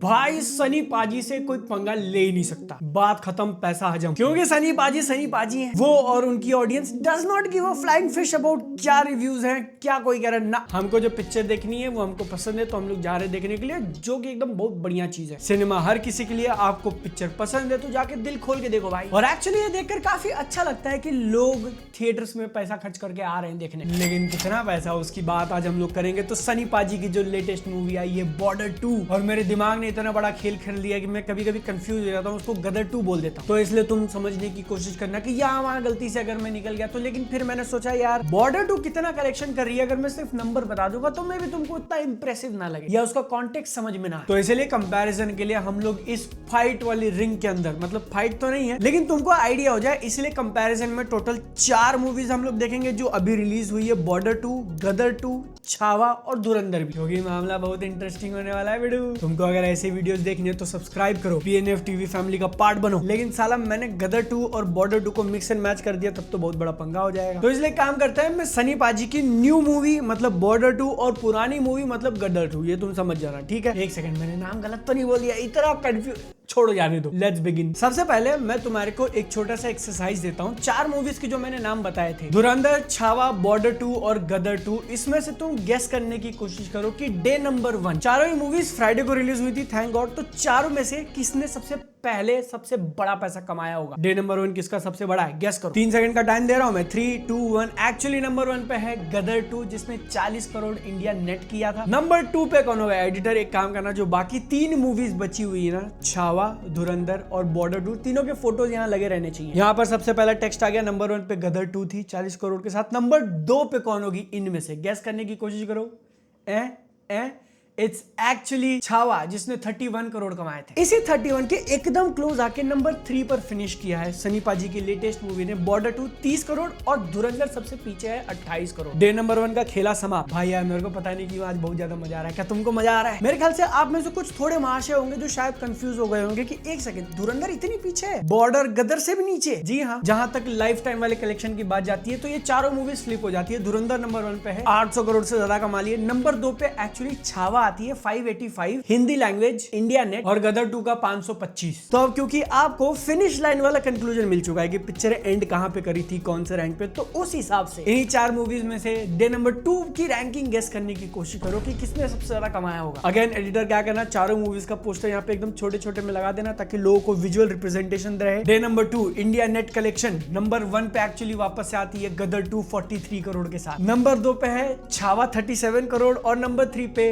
भाई सनी पाजी से कोई पंगा ले ही नहीं सकता। बात खत्म, पैसा हजम। क्योंकि सनी पाजी हैं। वो और उनकी audience does not give a flying fish about क्या रिव्यूज हैं, क्या कोई कह रहा है। ना, हमको जो पिक्चर देखनी है वो हमको पसंद है तो हम लोग जा रहे देखने के लिए, जो कि एकदम बहुत बढ़िया चीज है। सिनेमा हर किसी के लिए। आपको पिक्चर पसंद है तो जाके दिल खोल के देखो भाई। और एक्चुअली ये देखकर काफी अच्छा लगता है कि लोग थिएटर्स में पैसा खर्च करके आ रहे हैं देखने। लेकिन कितना पैसा, उसकी बात आज हम लोग करेंगे। तो सनी पाजी की जो लेटेस्ट मूवी आई है बॉर्डर 2, और मेरे दिमाग ने इतना बड़ा खेल खेल लिया कि मैं कभी कभी कंफ्यूज हो जाता हूँ, उसको गदर 2 बोल देता हूँ। तो इसलिए तुम समझने की कोशिश करना कि यहाँ वहां गलती से अगर मैं निकल गया तो। लेकिन फिर मैंने सोचा यार बॉर्डर 2 कितना कलेक्शन कर रही है, अगर मैं सिर्फ नंबर बता दूंगा तो मैं भी तुमको इतना इंप्रेसिव ना लगे या उसका कॉन्टेक्स्ट समझ में ना। तो इसलिए कंपैरिजन के लिए हम लोग इस फाइट वाली रिंग के अंदर, मतलब फाइट तो नहीं है लेकिन तुमको आइडिया हो जाए, इसलिए कंपैरिजन में टोटल 4 मूवीज हम लोग देखेंगे जो अभी रिलीज हुई है। बॉर्डर 2, गदर 2, छावा और धुरंधर भी। क्योंकि मामला बहुत इंटरेस्टिंग होने वाला है वीडियो। तुमको अगर ऐसे वीडियोस देखनी है तो सब्सक्राइब करो, PNF टीवी फैमिली का पार्ट बनो। लेकिन साला मैंने गदर 2 और बॉर्डर 2 को मिक्स एंड मैच कर दिया, तब तो बहुत बड़ा पंगा हो जाएगा। तो इसलिए काम करते हैं, मैं सनी पाजी की न्यू मूवी मतलब बॉर्डर 2 और पुरानी मूवी मतलब गदर 2, ये तुम समझ जाना, ठीक है। एक सेकंड, मैंने नाम गलत तो नहीं बोल दिया? इतना कंफ्यूज, छोड़ो जाने दो। Let's begin. सबसे पहले मैं तुम्हारे को एक छोटा सा एक्सरसाइज देता हूँ। 4 मूवीज के जो मैंने नाम बताए थे, धुरंधर, छावा, बॉर्डर 2 और गदर 2, इसमें से तुम गेस करने की कोशिश करो कि डे नंबर 1, चारों ही मूवीज फ्राइडे को रिलीज हुई थी, थैंक गॉड। तो चारों में से किसने सबसे पहले सबसे बड़ा पैसा कमाया होगा? डे नंबर 1 किसका सबसे बड़ा है, गेस करो। 3 सेकंड का टाइम दे रहा हूं मैं। 3, 2, 1। एक्चुअली नंबर 1 पे है गदर 2 जिसने 40 करोड़ इंडिया नेट किया था। नंबर 2 पे कौन होगा? एडिटर एक काम करना, जो बाकी 3 मूवीज बची हुई है ना, छावा, धुरंधर और बॉर्डर 2, तीनों के फोटोज यहाँ लगे रहने चाहिए। यहाँ पर सबसे पहला टेक्स्ट आ गया। नंबर 1 पे गदर 2 थी 40 करोड़ के साथ। नंबर 2 पे कौन होगी इनमें से? गेस करने की कोशिश करो। इट्स एक्चुअली छावा जिसने 31 करोड़ कमाए थे। इसी 31 के एकदम क्लोज आके नंबर 3 पर फिनिश किया है सनी पाजी की लेटेस्ट मूवी ने, बॉर्डर 2 30 करोड़ और धुरंधर सबसे पीछे है 28 करोड़। डे नंबर 1 का खेला समाप्त। भाई यार मेरे को पता नहीं क्यों आज बहुत ज्यादा मजा आ रहा है। क्या तुमको मजा आ रहा है? मेरे ख्याल से आप में से कुछ थोड़े महाशय होंगे जो शायद कंफ्यूज हो गए होंगे कि एक सेकंड, धुरंधर इतनी पीछे है, बॉर्डर गदर से भी नीचे? जी हाँ, जहां तक लाइफ टाइम वाले कलेक्शन की बात जाती है तो ये चारों मूवीज स्लिप हो जाती है। धुरंधर नंबर 1 पे है, 800 करोड़ से ज्यादा कमा लिए। नंबर 2 पे एक्चुअली छावा आती है 585 हिंदी लैंग्वेज इंडिया नेट, और गदर 2 का 525। तो अब क्योंकि आपको फिनिश लाइन वाला कंक्लूजन मिल चुका है कि पिक्चर एंड कहां पे करी थी, कौन से रैंक पे, तो उस हिसाब से इन्हीं 4 मूवीज में से डे नंबर 2 की रैंकिंग गेस करने की कोशिश करो कि किसने सबसे ज्यादा कमाया होगा। अगेन एडिटर क्या करना, चारों मूवीज का पोस्टर यहाँ पे एकदम छोटे छोटे में लगा देना ताकि लोगों को विजुअल रिप्रेजेंटेशन रहे। Day number 2 India net collection number 1 पे एक्चुअली वापस से आती है गदर 2 43 करोड़ के साथ। नंबर 2 पे है छावा 37 करोड़ और नंबर 3 पे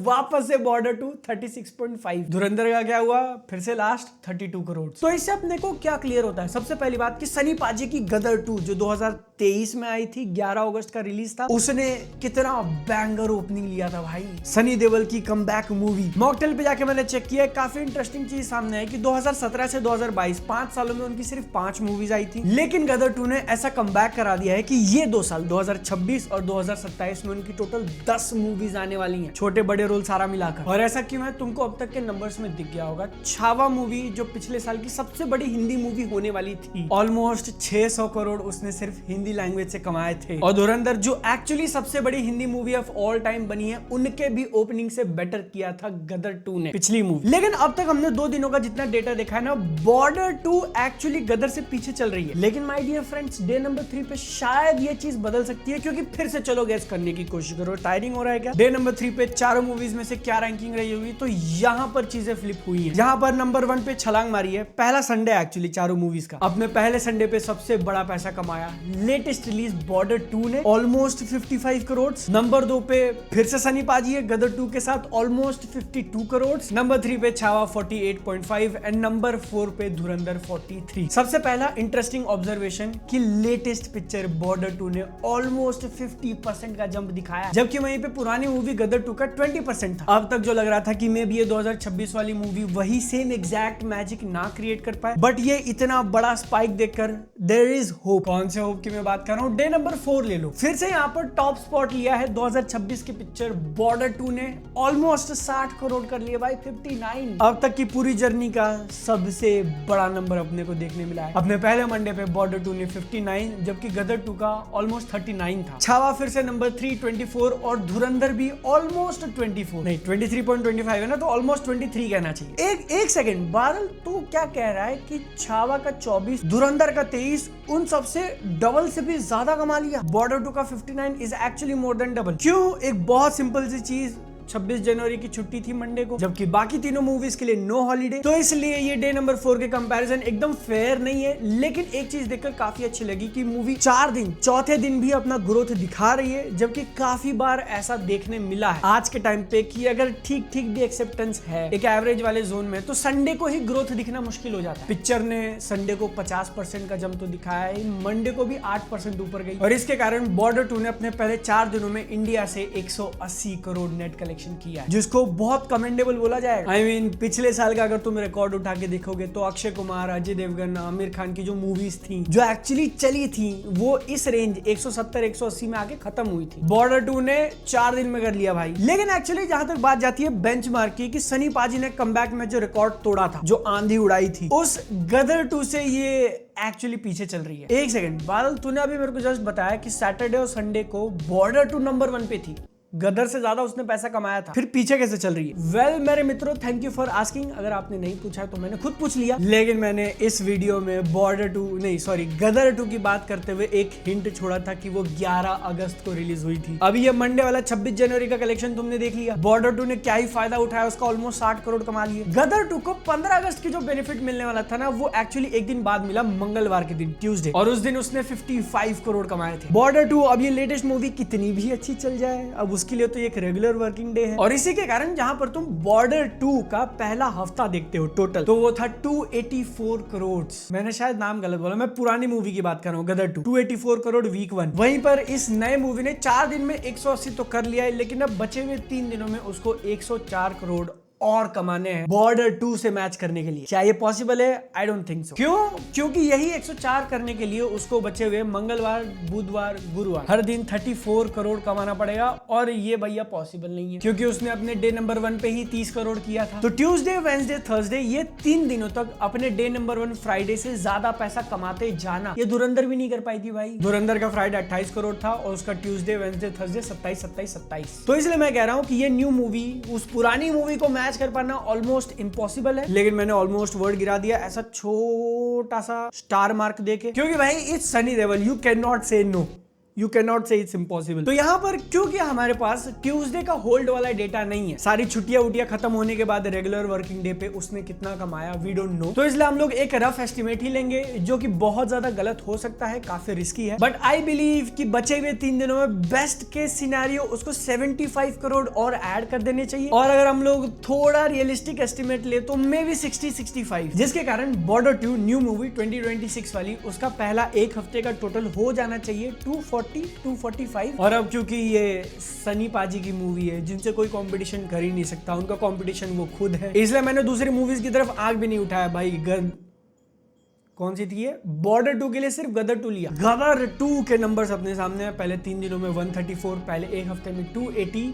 वापस से बॉर्डर 2 36.5। धुरंधर का क्या हुआ? फिर से लास्ट 32 करोड़। तो इससे अपने को क्या क्लियर होता है? सबसे पहली बात कि सनी पाजी की गदर 2 जो 2023 में आई थी, 11 अगस्त का रिलीज था, उसने कितना बैंगर ओपनिंग लिया था भाई। सनी देओल की कमबैक मूवी। मॉकटेल पे जाके मैंने चेक किया, काफी इंटरेस्टिंग चीज सामने है कि 2017 से 2022 5 सालों में उनकी सिर्फ 5 मूवीज आई थी, लेकिन गदर 2 ने ऐसा कमबैक करा दिया है कि ये 2 साल 2026 और 2027 में उनकी टोटल 10 मूवीज आने वाली हैं, छोटे बड़े रोल सारा मिलाकर। और ऐसा क्यों है तुमको अब तक के नंबर्स में दिख गया होगा। छावा मूवी जो पिछले साल की सबसे बड़ी हिंदी मूवी होने वाली थी, ऑलमोस्ट 600 करोड़ उसने सिर्फ हिंदी लैंग्वेज से कमाए थे। और धुरंधर जो एक्चुअली सबसे बड़ी Hindi movie of all time बनी है, उनके भी ओपनिंग से बेटर किया था गदर 2 ने पिछली मूवी। लेकिन अब तक हमने 2 दिनों का जितना डेटा देखा है ना, बॉर्डर 2 एक्चुअली गदर से पीछे चल रही है। लेकिन my dear friends, day number 3 पे शायद ये चीज बदल सकती है, क्योंकि फिर से चलो गैस करने की कोशिश करो। टायरिंग हो रहा है क्या? डे नंबर 3 पे चारों मूवीज में से क्या रैंकिंग रही होगी? तो यहाँ पर चीजें फ्लिप हुई हैं। यहाँ पर नंबर 1 पे छलांग मारी है, पहला संडे एक्चुअली चारों मूवीज का, अपने पहले संडे पे सबसे बड़ा पैसा कमाया लेटेस्ट रिलीज बॉर्डर 2 ने, ऑलमोस्ट 55 करोड़। नंबर 2 पे फिर से सनी पाजी है गदर 2 के साथ, ऑलमोस्ट 52 करोड़। नंबर 3 पे छावा 48.5 एंड नंबर 4 पे धुरंधर 43। सबसे पहला इंटरेस्टिंग ऑब्जर्वेशन कि लेटेस्ट पिक्चर बॉर्डर 2 ने ऑलमोस्ट 50% का जंप दिखाया, जबकि वहीं पे पुरानी मूवी गदर 2 का 20% था। अब तक जो लग रहा था कि मे बी ये 2026 वाली मूवी वही सेम एग्जैक्ट मैजिक ना क्रिएट कर पाए, बट ये इतना बड़ा स्पाइक देखकर देयर इज होप। कौन से होप की मैं बात कर रहा हूँ? डे नंबर 4 ले लो। फिर से यहाँ पर टॉप स्पॉट लिया है 2026 की पिक्चर बॉर्डर 2 ने, ऑलमोस्ट 60 करोड़ कर लिए भाई, 59। अब तक की पूरी जर्नी का सबसे बड़ा नंबर अपने को देखने मिला है। अपने पहले मंडे पे बॉर्डर 2 ने 59, जबकि गदर 2 का ऑलमोस्ट 39 था। छावा फिर से नंबर 3 24 और धुरंधर भी भी ऑलमोस्ट 24 नहीं 23.25 है ना, तो ऑलमोस्ट 23 कहना चाहिए। एक सेकंड, बादल तू क्या कह रहा है कि छावा का 24, धुरंधर का 23 उन सबसे डबल से भी ज्यादा कमा लिया? बॉर्डर 2 का 59 is actually more than double. क्यों? एक बहुत सिंपल सी चीज, 26 जनवरी की छुट्टी थी मंडे को, जबकि बाकी तीनों मूवीज के लिए नो हॉलीडे, तो इसलिए ये डे नंबर 4 के कंपैरिजन एकदम फेयर नहीं है। लेकिन एक चीज देखकर काफी अच्छी लगी कि मूवी 4 दिन, चौथे दिन भी अपना ग्रोथ दिखा रही है, जबकि काफी बार ऐसा देखने मिला है आज के टाइम पे कि अगर ठीक ठीक भी एक्सेप्टेंस है एक एवरेज वाले जोन में, तो संडे को ही ग्रोथ दिखना मुश्किल हो जाता है। पिक्चर ने संडे को 50% का जंप तो दिखाया है, मंडे को भी 8% ऊपर गई, और इसके कारण बॉर्डर 2 ने अपने पहले 4 दिनों में इंडिया से 180 करोड़ नेट कलेक्शन किया है, जिसको बहुत कमेंडेबल बोला जाएगा। I mean, पिछले साल का अगर तुम रिकॉर्ड उठा के देखोगे तो अक्षय कुमार, अजय देवगन, आमिर खान की जो मूवीज थी जो एक्चुअली चली थी वो इस रेंज 170-180 में आके खत्म हुई थी। बॉर्डर 2 ने 4 दिन में कर लिया भाई। लेकिन एक्चुअली जहां तक बात जाती है बेंचमार्क की, कि सनी पाजी ने कमबैक में जो रिकॉर्ड तोड़ा था, जो आंधी उड़ाई थी, उस गदर 2 से ये एक्चुअली पीछे चल रही है। एक सेकंड बादल, तूने अभी मेरे को जस्ट बताया कि सैटरडे और संडे को बॉर्डर 2 नंबर 1 पे थी, गदर से ज्यादा उसने पैसा कमाया था, फिर पीछे कैसे चल रही है? वेल मेरे मित्रों, थैंक यू फॉर आस्किंग। अगर आपने नहीं पूछा तो मैंने खुद पूछ लिया, लेकिन मैंने इस वीडियो में गदर 2 की बात करते हुए एक हिंट छोड़ा था कि वो 11 अगस्त को रिलीज हुई थी। अभी ये मंडे वाला 26 जनवरी का कलेक्शन तुमने देख लिया, बॉर्डर 2 ने क्या ही फायदा उठाया, उसका ऑलमोस्ट 60 करोड़ कमा लिए। गदर 2 को 15 अगस्त की जो बेनिफिट मिलने वाला था ना, वो एक्चुअली एक दिन बाद मिला, मंगलवार के दिन, ट्यूसडे, और उस दिन उसने 55 करोड़ कमाए थे। बॉर्डर 2 अब ये लेटेस्ट मूवी कितनी भी अच्छी चल जाए, अब उसके लिए तो एक रेगुलर वर्किंग डे है, और इसी के कारण जहां पर तुम बॉर्डर 2 का पहला हफ्ता देखते हो टोटल, तो वो था 284 करोड़। मैंने शायद नाम गलत बोला, मैं पुरानी मूवी की बात कर रहा हूँ, गदर 2 284 करोड़ वीक 1। वहीं पर इस नए मूवी ने 4 दिन में 180 तो कर लिया है, लेकिन अब बचे हुए 3 दिनों में उसको 104 करोड़ और कमाने हैं बॉर्डर 2 से मैच करने के लिए। क्या ये पॉसिबल है? I don't think so. क्यों? क्योंकि यही 104 करने के लिए उसको बचे हुए मंगलवार, बुधवार, गुरुवार हर दिन 34 करोड़ कमाना पड़ेगा, और ये भैया पॉसिबल नहीं है, क्योंकि उसने अपने डे नंबर 1 पे ही 30 करोड़ किया था। तो ट्यूसडे, वेडनेसडे, थर्सडे, ये 3 दिनों तक अपने डे नंबर 1 फ्राइडे से ज्यादा पैसा कमाते जाना, ये धुरंधर भी नहीं कर पाई थी भाई। धुरंधर का फ्राइडे 28 करोड़ था, और उसका ट्यूसडे, वेडनेसडे, थर्सडे 27। तो इसलिए मैं कह रहा हूँ कि ये न्यू मूवी उस पुरानी मूवी को मैच कर पाना ऑलमोस्ट इम्पॉसिबल है। लेकिन मैंने ऑलमोस्ट वर्ड गिरा दिया ऐसा छोटा सा स्टार मार्क देके, क्योंकि भाई it's Sunny Deol, you can not से नो, यू कैन नॉट से इट्स इम्पॉसिबल। तो यहाँ पर क्योंकि हमारे पास ट्यूसडे का होल्ड वाला डेटा नहीं है, सारी छुट्टियां उटियां खत्म होने के बाद रेगुलर वर्किंग डे पे उसने कितना कमाया वी डोंट नो, तो इसलिए हम लोग एक रफ एस्टिमेट ही लेंगे, जो कि बहुत ज्यादा गलत हो सकता है, काफी रिस्की है, बट आई बिलीव कि बचे हुए 3 दिनों में बेस्ट केस सिनेरियो उसको 75 करोड़ और ऐड कर देने चाहिए, और अगर हम लोग थोड़ा रियलिस्टिक एस्टिमेट ले तो मे बी 60-65, जिसके कारण बॉर्डर 2 न्यू मूवी 2026 वाली, उसका पहला एक हफ्ते का टोटल हो जाना चाहिए 240-245। और अब क्योंकि ये सनी पाजी की मूवी है, जिनसे कोई कंपटीशन कर ही नहीं सकता, उनका कंपटीशन वो खुद है, इसलिए मैंने दूसरी मूवीज की तरफ आंख भी नहीं उठाया भाई। कौन सी थी ये? बॉर्डर 2 के लिए सिर्फ गदर 2 लिया। गदर 2 के नंबर्स अपने सामने है, पहले 3 दिनों में 134, पहले एक हफ्ते में 280,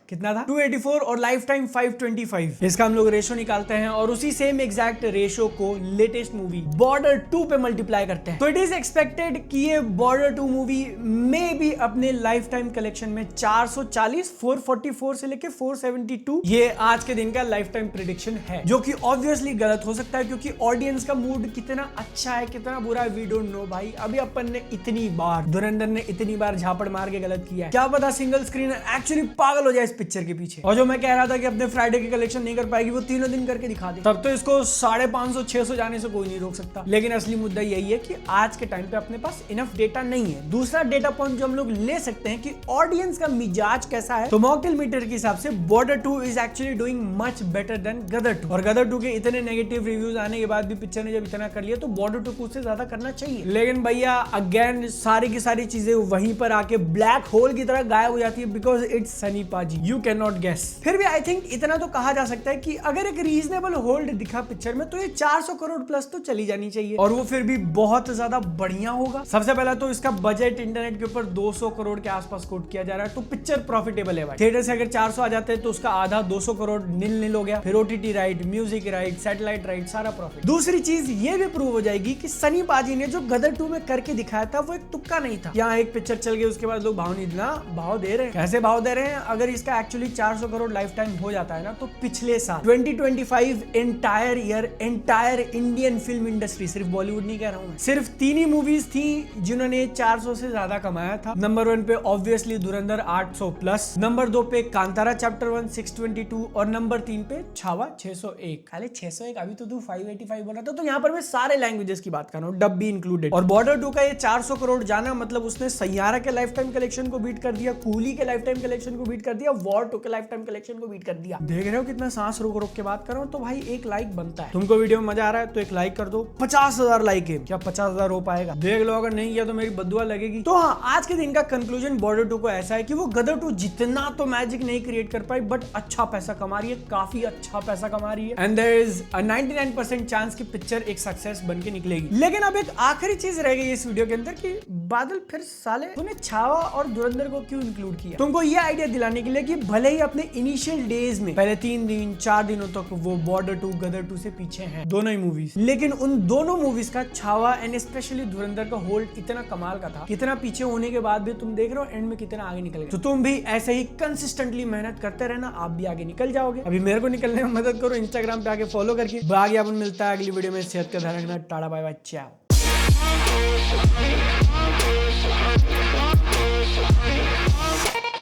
कितना था 284, और लाइफ टाइम 525। इसका हम लोग रेशो निकालते हैं और उसी सेम एग्जैक्ट रेशो को लेटेस्ट मूवी बॉर्डर 2 पे मल्टीप्लाई करते हैं, तो इट इज एक्सपेक्टेड कि ये बॉर्डर 2 मूवी में भी अपने लाइफ टाइम कलेक्शन में 440, 444 से लेके 472, ये आज के दिन का लाइफ टाइम प्रेडिक्शन है, जो कि ऑब्वियसली गलत हो सकता है, क्योंकि ऑडियंस का मूड कितना अच्छा है कितना बुरा है वी डोंट नो भाई। अभी अपन ने इतनी बार, धुरंधर ने इतनी बार झापड़ मार के गलत किया है, क्या पता सिंगल स्क्रीन एक्चुअली पागल हो जाए इस पिक्चर के पीछे। और जो मैं कह रहा था कि अपने फ्राइडे की कलेक्शन नहीं कर पाएगी, वो 3 दिन करके दिखा दे, तब तो इसको 550-600 जाने से कोई नहीं रोक सकता। लेकिन असली मुद्दा यही है कि आज के टाइम पे अपने पास इनफ डेटा नहीं है। दूसरा डेटा पॉइंट जो हम लोग ले सकते हैं कि ऑडियंस का मिजाज कैसा है, तो मॉकटेल मीटर के हिसाब से Border 2 is actually doing much better than Gadar 2, और गदर 2 के इतने नेगेटिव रिव्यूज आने के बाद भी पिक्चर ने जब इतना कर लिया, तो बॉर्डर 2 को उससे ज्यादा करना चाहिए। लेकिन भैया अगेन सारी की सारी चीजें वहीं पर आके ब्लैक होल की तरह गायब हो जाती है, because it's Sunny paaji. You can not guess. फिर भी आई थिंक इतना तो कहा जा सकता है कि अगर एक रीजनेबल होल्ड दिखा पिक्चर में तो ये 400 करोड़ प्लस तो चली जानी चाहिए, और वो फिर भी बहुत ज्यादा बढ़िया होगा। सबसे पहले तो इसका बजट इंटरनेट के ऊपर 200 करोड़ के आसपास कोट किया जा रहा है, तो पिक्चर प्रॉफिटेबल है भाई। थिएटर से अगर 400 आ जाते हैं तो उसका आधा 200 करोड़ नील हो गया, फिर OTT right, music right, satellite right, सारा प्रॉफिट। दूसरी चीज ये भी प्रूव हो जाएगी कि सनी पाजी ने जो गदर 2 में करके दिखाया था वो एक तुक्का नहीं था। यहाँ एक पिक्चर चल गई, उसके बाद लोग भाव नहीं देना, भाव दे रहे हैं। कैसे भाव दे रहे हैं? अगर इसका एक्चुअली 400 करोड़ लाइफ टाइम हो जाता है ना, तो पिछले साल 2025 entire year entire Indian film industry, सिर्फ बॉलीवुड नहीं कह रहा हूं, सिर्फ 3 ही मूवीज थी जिन्होंने 400 से ज्यादा कमाया था। नंबर 1 पे ऑब्वियसली धुरंधर 800 प्लस, नंबर 2 पे कांतारा चैप्टर 1 622 और नंबर 3 पे छावा 601। खाली 601, अभी तो तू 585 बोल रहा था। तो यहाँ पर मैं सारे लैंग्वेजेस की बात कर रहा हूँ, डब भी इंक्लूडेड। और बॉर्डर 2 का ये 400 करोड़ जाना मतलब उसने सैयारा के लाइफ टाइम कलेक्शन को बीट कर दिया, कूली के लाइफ टाइम कलेक्शन को बीट कर दिया, वॉर 2 के लाइफ टाइम कलेक्शन को बीट कर दिया। देख रहे हो कितना सांस रोक रोक के बात कर रहा हूँ? तो भाई एक लाइक बनता है। तुमको वीडियो में मजा आ रहा है तो एक लाइक कर दो। 50,000 लाइक है क्या? 50,000 हो पाएगा? देख लो, अगर नहीं किया तो मेरी बद्दुआ लगेगी। तो हाँ, आज के दिन का कंक्लूजन बॉर्डर 2 को ऐसा है कि वो गदर 2 जितना तो मैजिक नहीं क्रिएट कर पाई, बट अच्छा पैसा कमा रही है, काफी अच्छा पैसा कमा रही है, and there is a 99% chance कि पिक्चर एक सक्सेस बन के निकलेगी। लेकिन अब एक आखिरी चीज रह गई इस वीडियो के अंदर कि बादल फिर साले तूने छावा और धुरंधर को क्यों इंक्लूड किया? तुमको ये आइडिया दिलाने के लिए कि भले ही अपने इनिशियल डेज में पहले 3 दिन 4 दिनों तक वो बॉर्डर 2 गदर 2 से पीछे हैं दोनों ही मूवीज, लेकिन उन दोनों मूवीज का छावा एंड स्पेशली धुरंधर का होल्ड इतना कमाल का था, कितना पीछे होने के बाद भी तुम देख रहे हो एंड में कितना आगे निकल गए। तो तुम भी ऐसे ही कंसिस्टेंटली मेहनत करते रहना, आप भी आगे निकल जाओगे। अभी मेरे को निकलने में मदद करो, इंस्टाग्राम पे आके फॉलो करके। बाकी अपन मिलता है अगली वीडियो में। सेहत का ध्यान रखना। टाटा बाय बाय, चाओ।